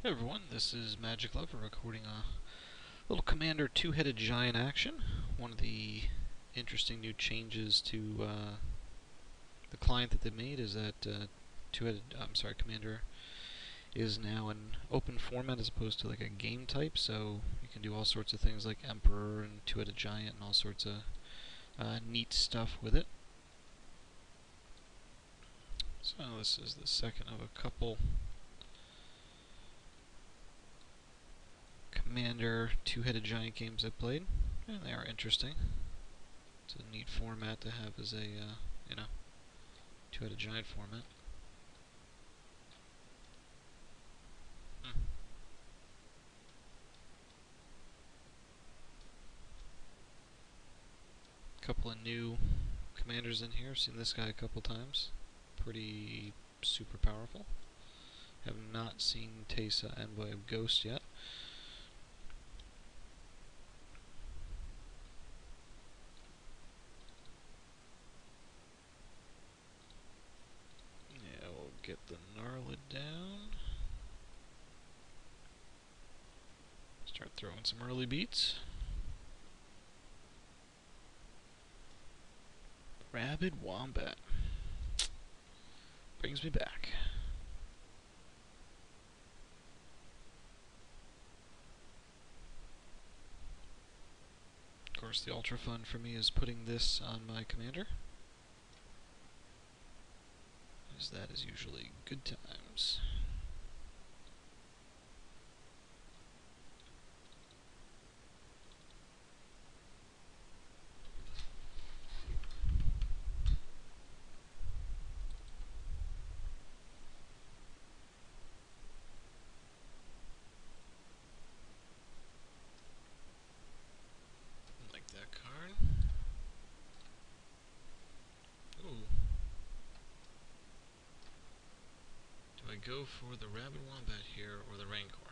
Hey everyone, this is Magic Lover recording a little Commander two-headed giant action. One of the interesting new changes to the client that they made is that Commander is now an open format as opposed to like a game type, so you can do all sorts of things like Emperor and two-headed giant and all sorts of neat stuff with it. So this is the second of a couple Commander two-headed giant games I've played, and they are interesting. It's a neat format to have as a, two-headed giant format. Couple of new commanders in here. Seen this guy a couple times. Pretty super powerful. Have not seen Teysa Envoy of Ghost yet. Yeah, we'll get the Gnarlid down. Start throwing some early beats. Rabid Wombat. Brings me back. Of course, the ultra fun for me is putting this on my commander, as that is usually good times. Like that card. Ooh. Do I go for the Rabid Wombat here or the Rancor?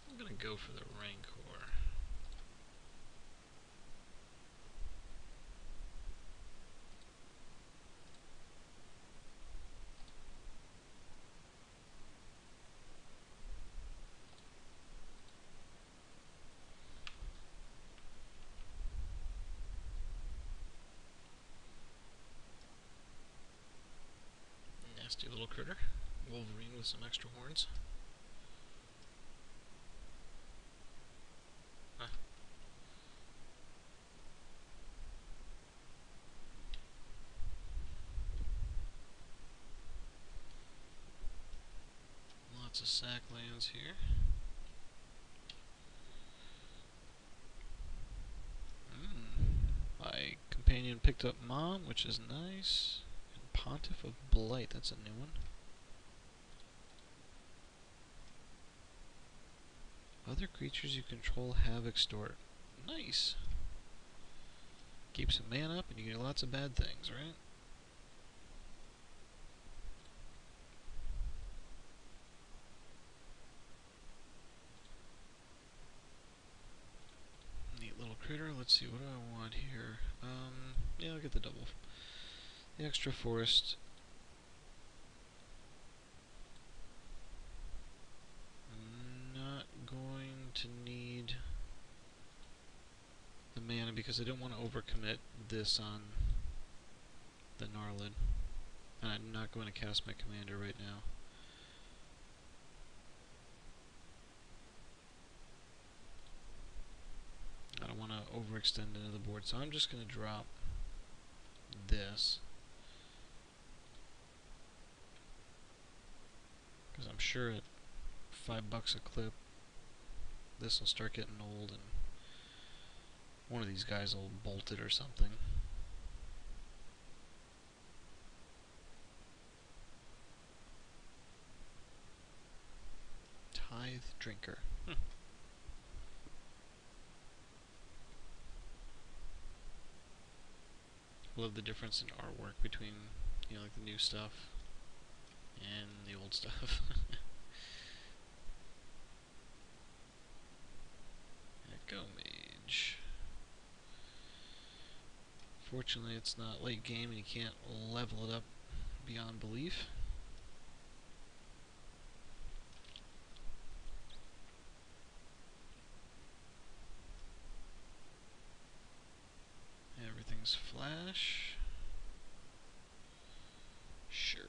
I'm gonna go for the Rancor. Nasty little critter. Wolverine with some extra horns. Huh. Lots of sack lands here. My companion picked up Mom, which is nice. And Pontiff of Blight, that's a new one. Other creatures you control have extort. Nice. Keeps a man up and you get lots of bad things, right? Neat little critter. Let's see, what do I want here? Yeah, I'll get the double. The extra forest. Not going to need the mana because I don't want to overcommit this on the Gnarlid. And I'm not going to cast my commander right now. I don't want to overextend into the board, so I'm just going to drop this. Because I'm sure at $5 a clip, this will start getting old and one of these guys will bolt it or something. Tithe Drinker. Love the difference in artwork between, like the new stuff and the old stuff. Echo Mage. Fortunately, it's not late game and you can't level it up beyond belief. dash. Sure.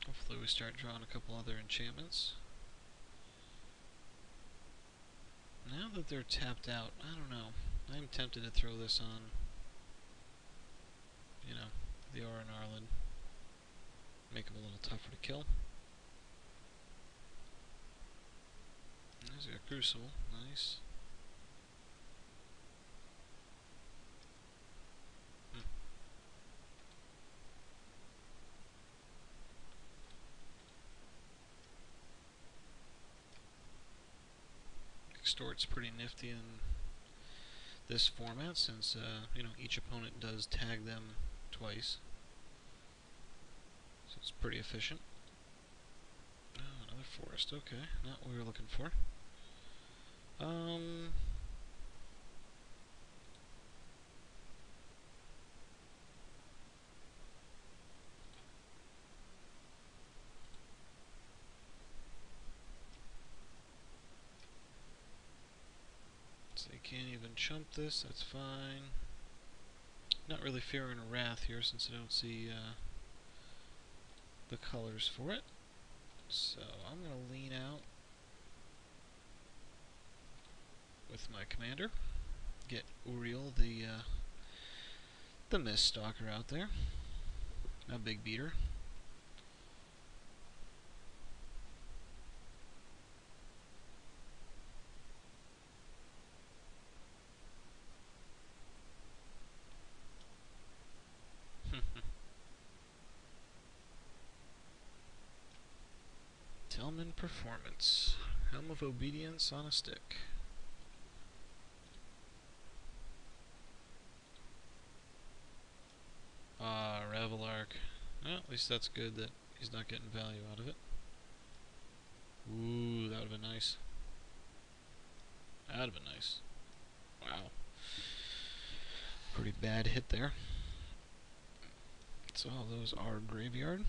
Hopefully we start drawing a couple other enchantments. Now that they're tapped out, I don't know. I'm tempted to throw this on, you know, the Aura Gnarlid. Make them a little tougher to kill. There's a Crucible. Nice. Extort's pretty nifty in this format since, you know, each opponent does tag them twice. So it's pretty efficient. Oh, another forest. Okay, not what we were looking for. So you can't even chump this, that's fine. Not really fearing a Wrath here since I don't see the colors for it. So I'm going to lean out with my commander. Get Uriel, the Mist Stalker out there. A big beater. Tellman Performance. Helm of Obedience on a stick. Revelark. Well, at least that's good that he's not getting value out of it. Ooh, that would have been nice. That would have been nice. Wow. Pretty bad hit there. So all those are graveyard.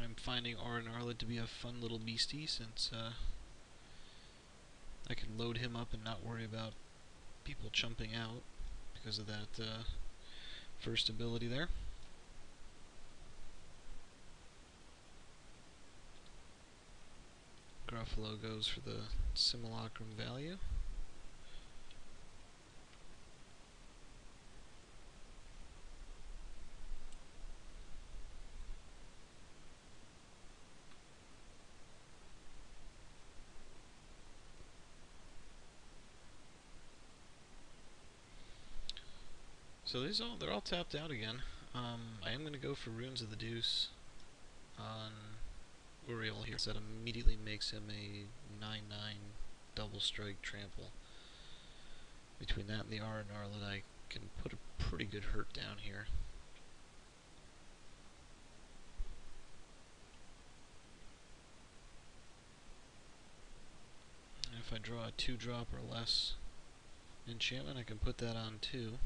I'm finding Aura Gnarlid to be a fun little beastie since I can load him up and not worry about people chumping out because of that first ability there. Gruffalo goes for the Simulacrum value. So they're all tapped out again. I am going to go for Runes of the Deuce on Uriel here, so that immediately makes him a 9/9 double strike trample. Between that and the Aura Gnarlid, I can put a pretty good hurt down here. And if I draw a 2-drop or less enchantment, I can put that on 2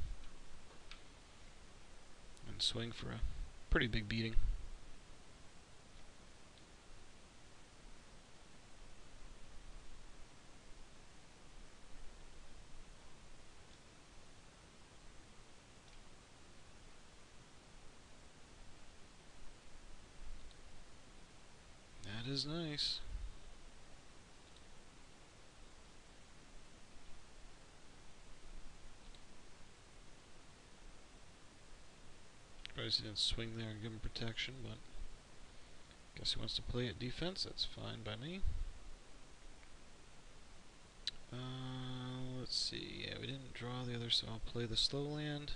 and swing for a pretty big beating. That is nice. Surprised he didn't swing there and give him protection, but guess he wants to play at defense. That's fine by me. Let's see. Yeah, we didn't draw the other, so I'll play the slow land.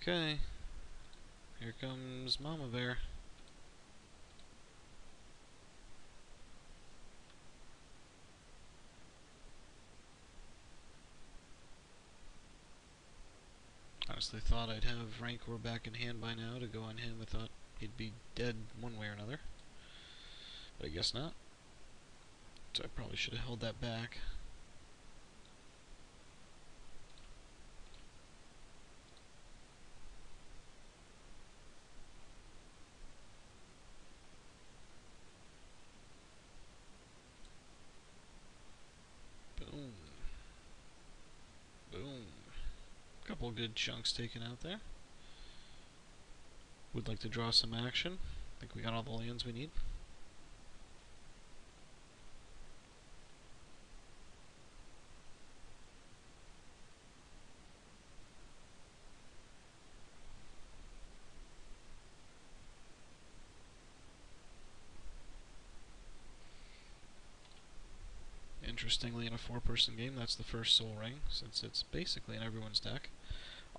Okay. Here comes Mama Bear. Honestly thought I'd have Rancor back in hand by now to go on him. I thought he'd be dead one way or another. But I guess not. So I probably should have held that back. Boom. Boom. Couple good chunks taken out there. Would like to draw some action. I think we got all the lands we need. Interestingly, in a 4-person game, that's the first Soul Ring, since it's basically in everyone's deck.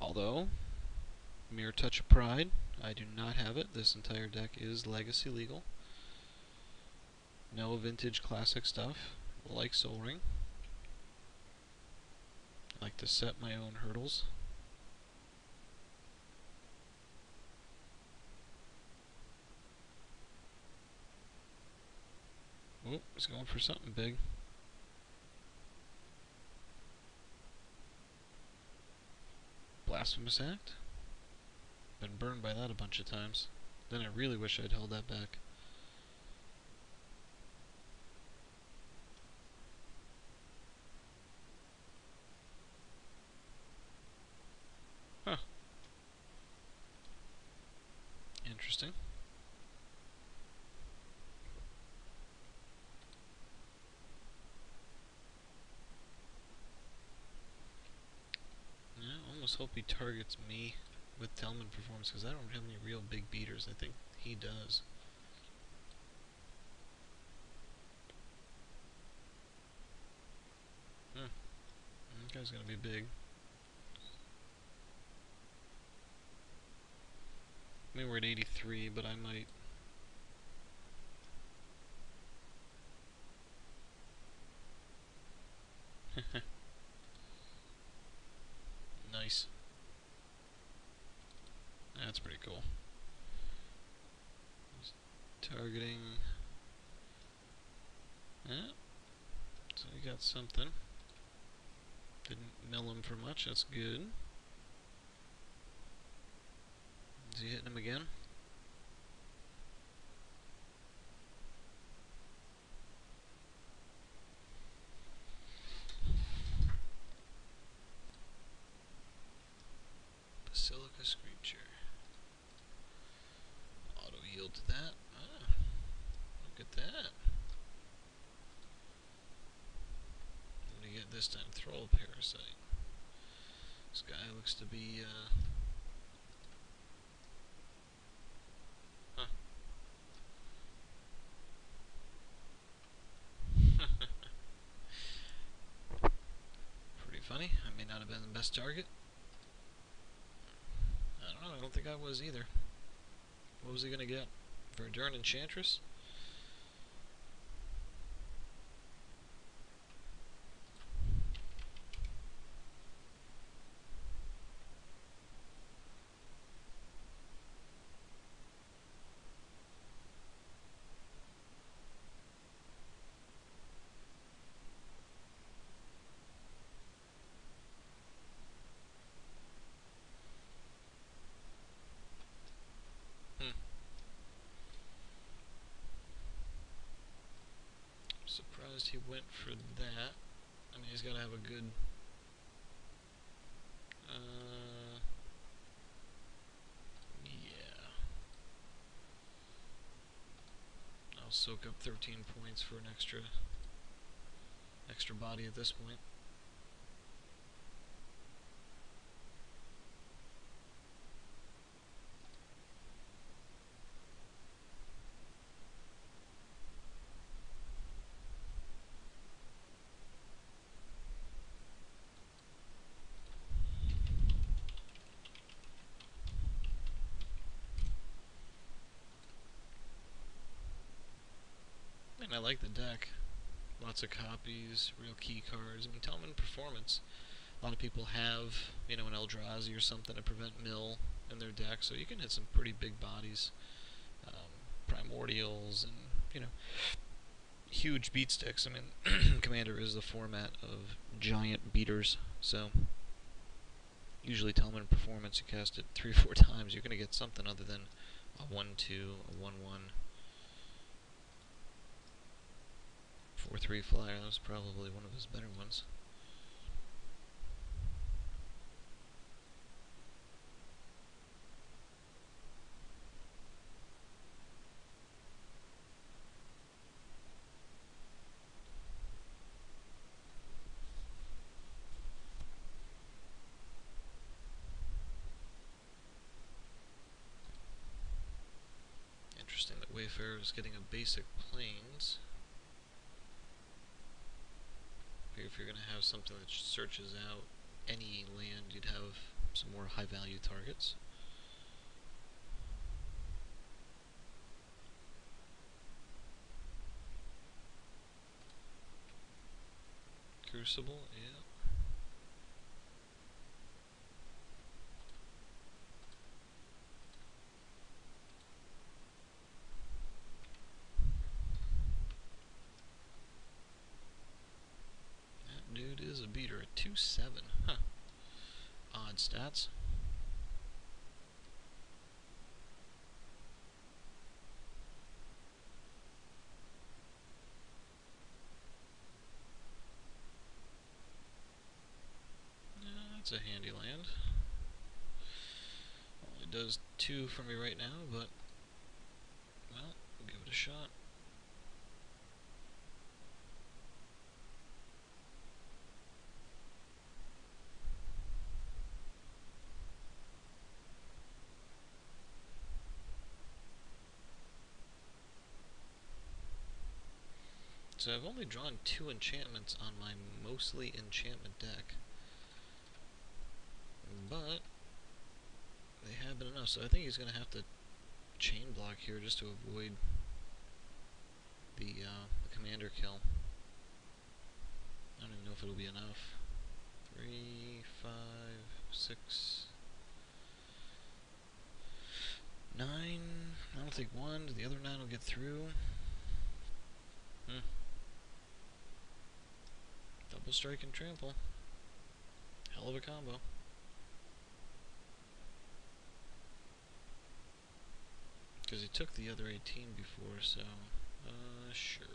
Although, mere touch of pride, I do not have it. This entire deck is Legacy legal. No vintage classic stuff, like Soul Ring. I like to set my own hurdles. Oh, he's going for something big. Blasphemous Act? Been burned by that a bunch of times. Then I really wish I'd held that back. Huh. Interesting. Yeah, I almost hope he targets me with Telman Performance, because I don't have any real big beaters. I think he does. That guy's gonna be big. I mean, we're at 83, but I might... Nice. That's pretty cool. He's targeting... Yeah. So we got something. Didn't mill him for much, that's good. Is he hitting him again? Basilica Screecher. Auto yield to that. Ah, look at that. What do you get this time? Troll Parasite. This guy looks to be, huh. Pretty funny. I may not have been the best target. I don't know, I don't think I was either. What was he gonna get? Verdurn Enchantress? Surprised he went for that. I mean, he's got to have a good... yeah. I'll soak up 13 points for an extra body at this point. And I like the deck. Lots of copies, real key cards. I mean, Telman Performance. A lot of people have, an Eldrazi or something to prevent mill in their deck, so you can hit some pretty big bodies. Primordials and, huge beat sticks. I mean, Commander is the format of giant beaters, so usually Telman Performance, you cast it 3 or 4 times, you're going to get something other than a 1-2, a 1-1, 4-3 flyer. That was probably one of his better ones. Interesting that Wayfarer is getting a basic plains. If you're going to have something that searches out any land, you'd have some more high value targets. Crucible, yeah. That dude is a beater at 2-7. Huh. Odd stats. That's a handy land. Only does 2 for me right now, but, well, we'll give it a shot. So I've only drawn 2 enchantments on my mostly enchantment deck, but they have been enough, so I think he's going to have to chain block here just to avoid the commander kill. I don't even know if it'll be enough. 3, 5, 6, 9. I don't think 1. The other 9 will get through. Double strike and trample. Hell of a combo. Because he took the other 18 before, so, sure.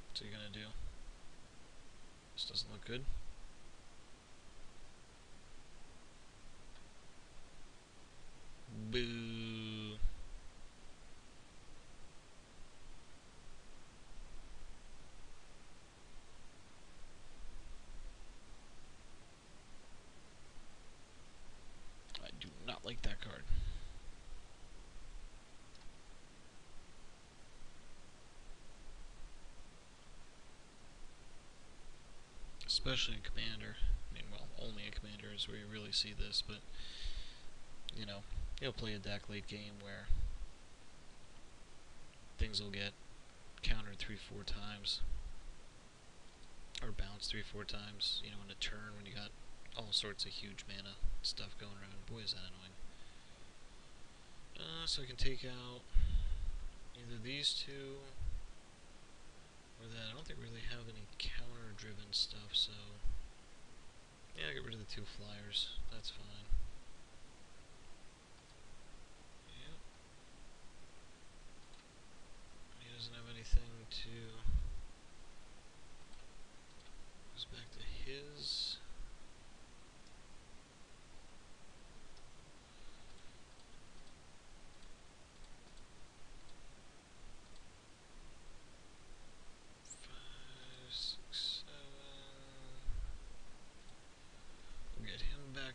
What's he gonna do? This doesn't look good. Boo. I do not like that card. Especially in Commander. I mean, well, only in Commander is where you really see this, but, you'll play a deck late game where things will get countered 3-4 times, or bounced 3-4 times, in a turn when you got all sorts of huge mana stuff going around. Boy, is that annoying. So I can take out either these two or that. I don't think we really have any counter-driven stuff, so yeah, get rid of the 2 flyers. That's fine. Yep. He doesn't have anything to... Goes back to his...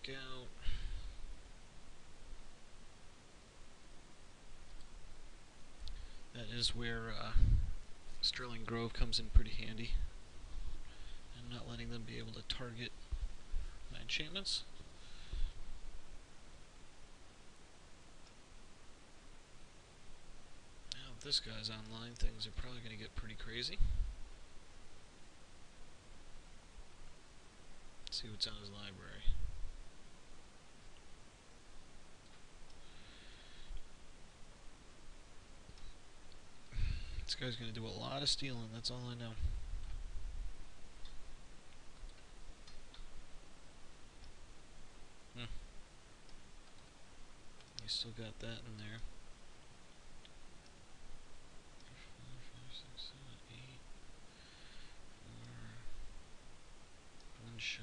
Out. That is where Sterling Grove comes in pretty handy, and not letting them be able to target my enchantments. Now If this guy's online, things are probably going to get pretty crazy. Let's see what's on his library. This guy's going to do a lot of stealing, that's all I know. He's still got that in there. 4, 5, 6, 7, 8. 4. 1 shy.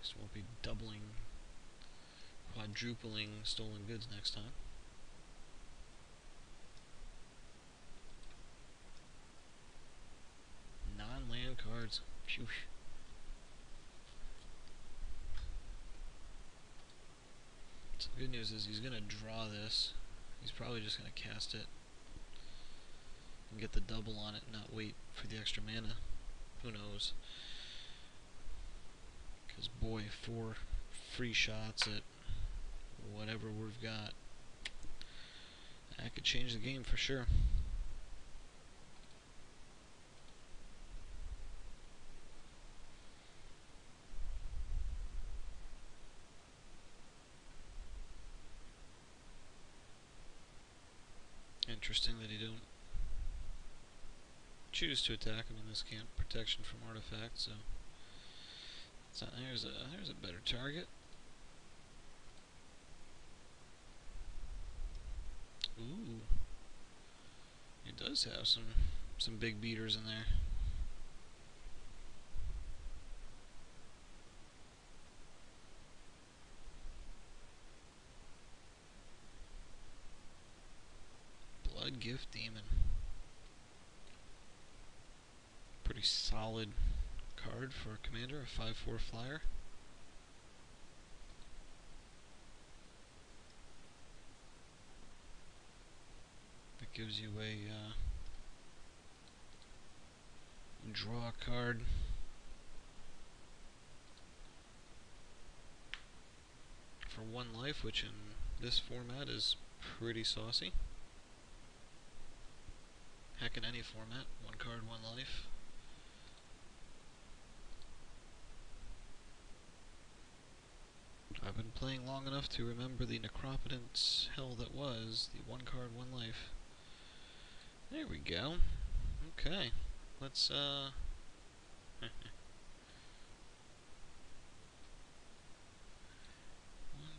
Just won't be doubling, quadrupling stolen goods next time. Non-land cards. Phew. So the good news is he's going to draw this. He's probably just going to cast it and get the double on it and not wait for the extra mana. Who knows? Because boy, 4 free shots at whatever we've got, that could change the game for sure. Interesting that he don't choose to attack him in this camp. Protection from artifacts, so there's a better target. Ooh, he does have some big beaters in there. Blood Gift Demon. Pretty solid card for a commander, a 5/4 flyer. That gives you a draw card. For 1 life, which in this format is pretty saucy. Heck, in any format, 1 card, 1 life. I've been playing long enough to remember the Necropotence hell that was the 1 card, 1 life. There we go. Okay, let's 1,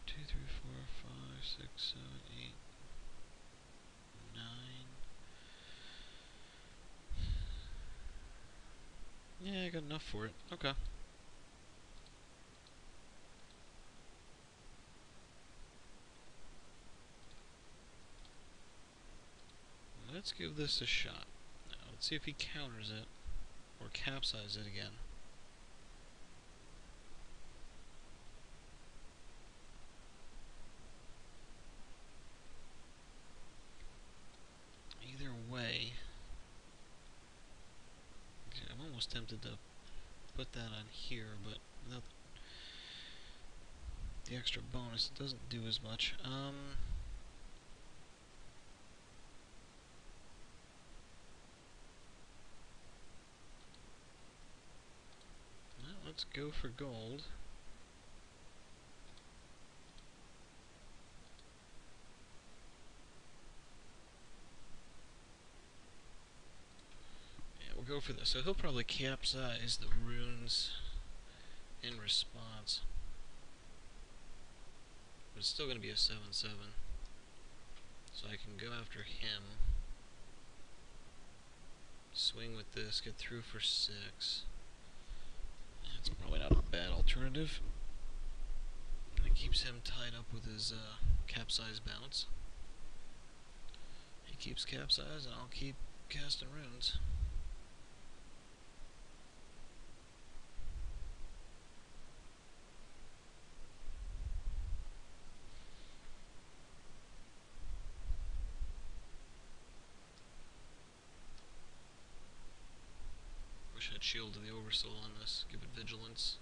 2, 3, 4, 5, 6, 7, 8, 9. Yeah, I got enough for it. Okay. Let's give this a shot. Now, let's see if he counters it or capsizes it again. Either way, I'm almost tempted to put that on here, but without the extra bonus, it doesn't do as much. Well, let's go for gold. Yeah, we'll go for this. So he'll probably capsize the runes in response. But it's still going to be a 7/7. So I can go after him. Swing with this, get through for 6. That's probably not a bad alternative. It keeps him tied up with his capsize bounce. He keeps capsize, and I'll keep casting runes. Wish I'd shielded the Oversoul on this, give it vigilance.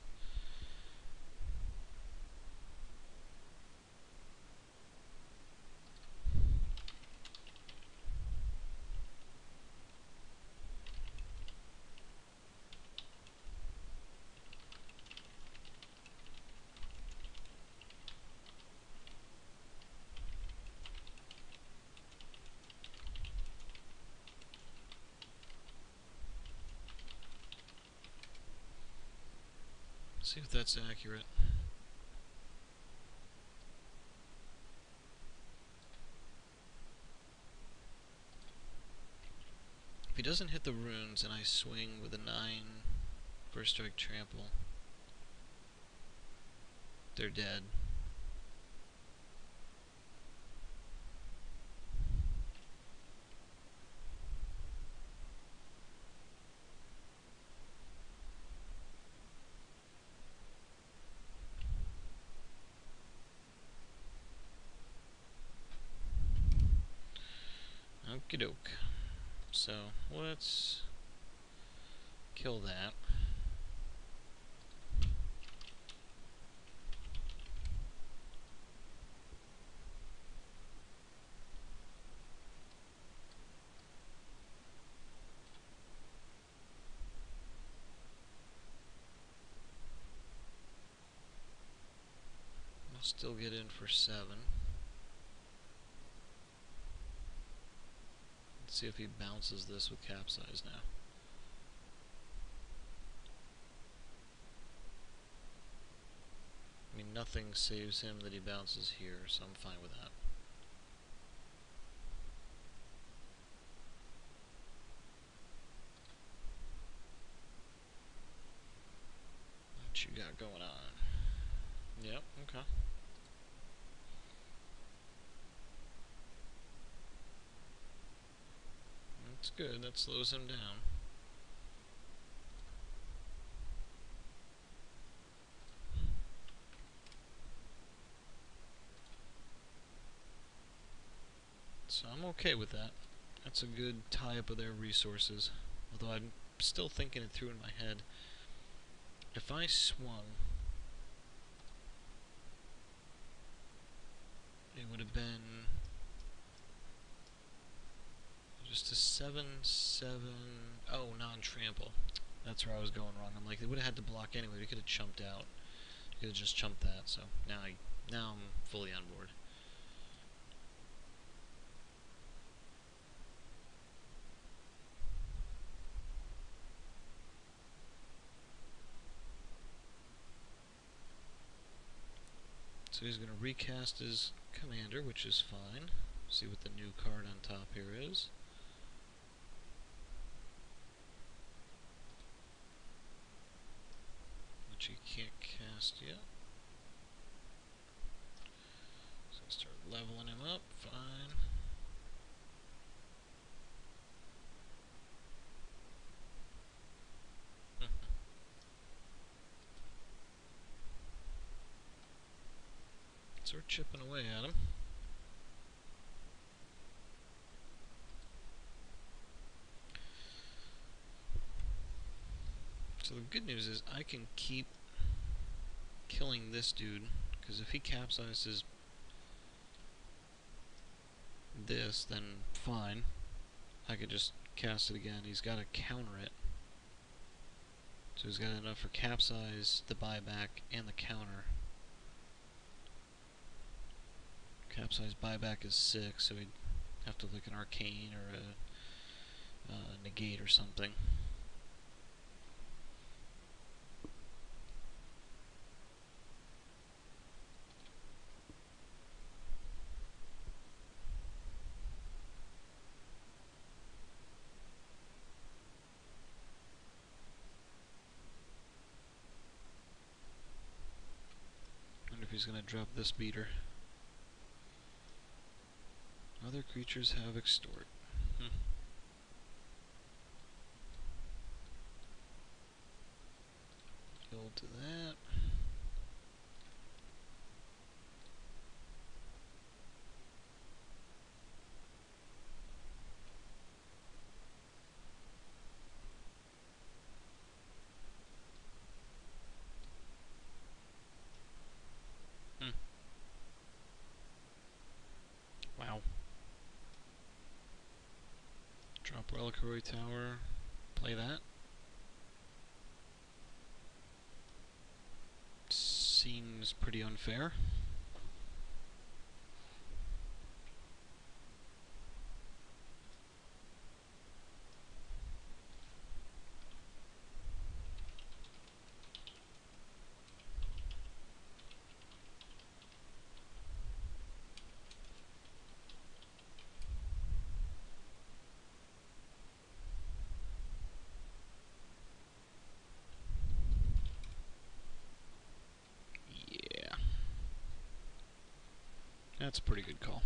See if that's accurate. If he doesn't hit the runes and I swing with a 9 first strike trample, they're dead. Okie doke. So let's kill that. I'll still get in for 7. Let's see if he bounces this with capsize now. I mean, nothing saves him that he bounces here, so I'm fine with that. What you got going on? Yep, okay. That's good, that slows him down. So I'm okay with that. That's a good tie-up of their resources. Although I'm still thinking it through in my head. If I swung, it would have been just a 7/7. Oh, non-trample. That's where I was going wrong. I'm like, they would have had to block anyway. We could have chumped out. Could have just chumped that. So now I'm fully on board. So he's going to recast his commander, which is fine. See what the new card on top here is. Which he can't cast yet. So start leveling him up, fine. So we're chipping away at him. So the good news is I can keep killing this dude, because if he capsizes this, then fine. I could just cast it again. He's got to counter it. So he's got enough for capsize, the buyback, and the counter. Capsize buyback is 6, so he'd have to like an arcane or a negate or something. I wonder if he's going to drop this beater. Other creatures have extort. Build to that. Wow. Drop Reliquary Tower. Play that. Seems pretty unfair. That's a pretty good call.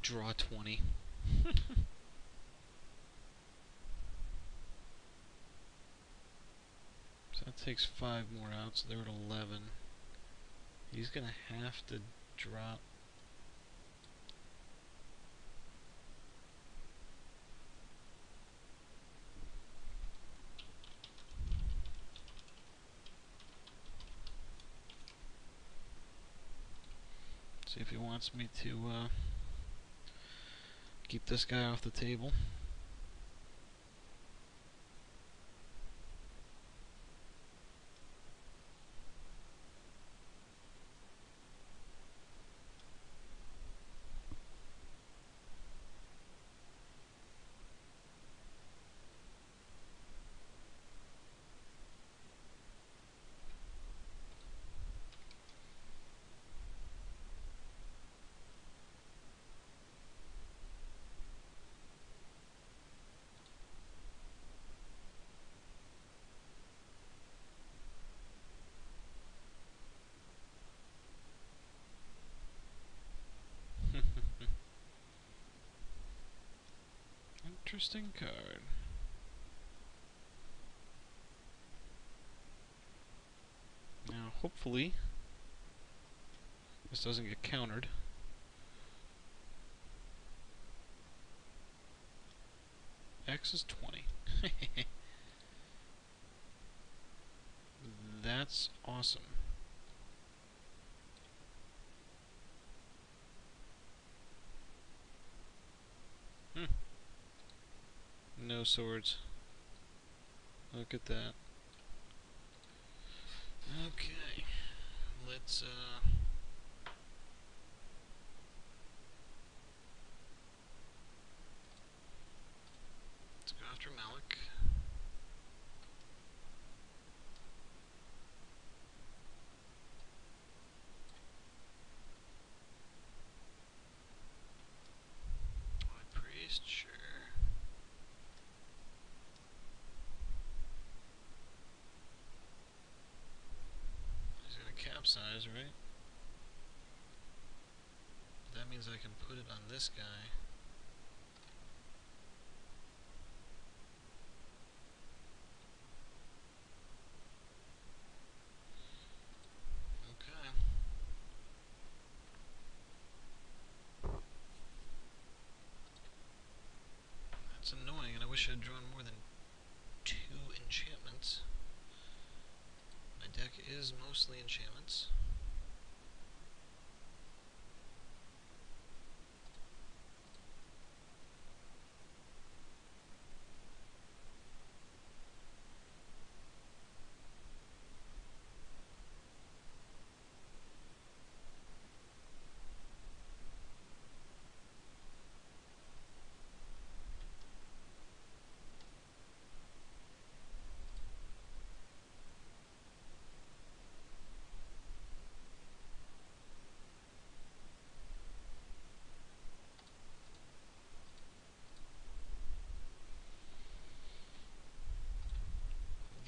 Draw 20. So that takes 5 more out, so they're at 11. He's going to have to drop. See if he wants me to keep this guy off the table. Interesting card. Now, hopefully, this doesn't get countered. X is 20. That's awesome. No swords. Look at that. Okay. Let's go after Melek. High Priest, sure. He's gonna capsize, right? That means I can put it on this guy. Okay. That's annoying, and I wish I'd drawn more than 2 enchantments. My deck is mostly enchantments.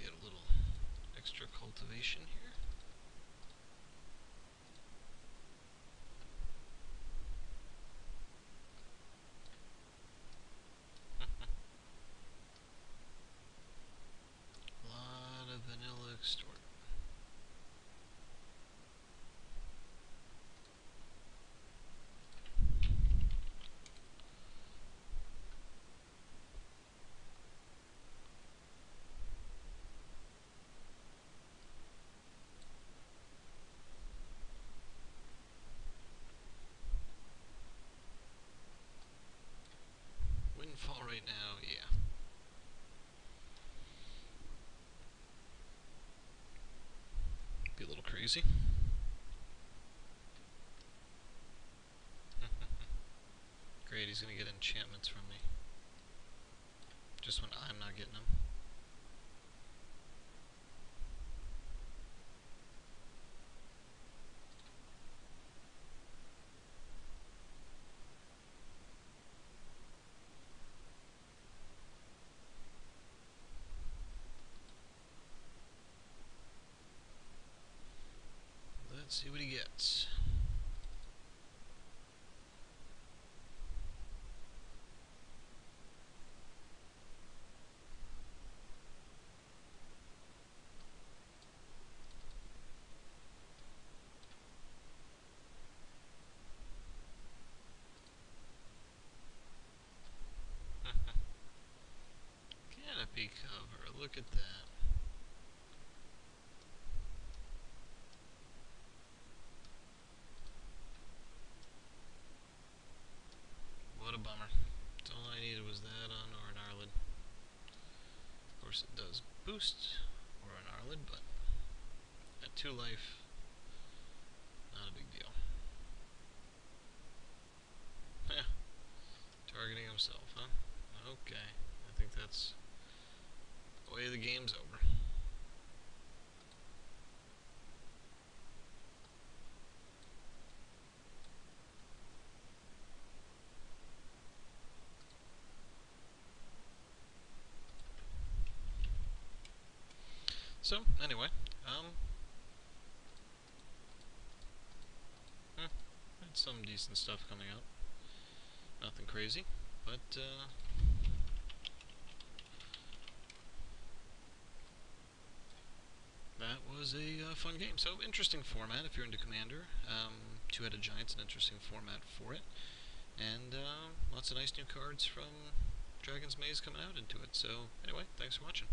Get a little extra cultivation here. A lot of vanilla extort. Windfall right now, yeah. Be a little crazy. Great, he's gonna get enchantments from me. Just when I'm not getting them. let's see what he gets. Canopy cover, look at that. What a bummer. All I needed was that on or an Arlid. Of course it does boost or an Arlid, but at 2 life, not a big deal. Yeah, targeting himself, huh? Okay, I think that's the way the game's over. So, anyway, had some decent stuff coming out. Nothing crazy, but, that was a fun game. So, interesting format if you're into Commander. Two-headed Giant's an interesting format for it. And lots of nice new cards from Dragon's Maze coming out into it. So, anyway, thanks for watching.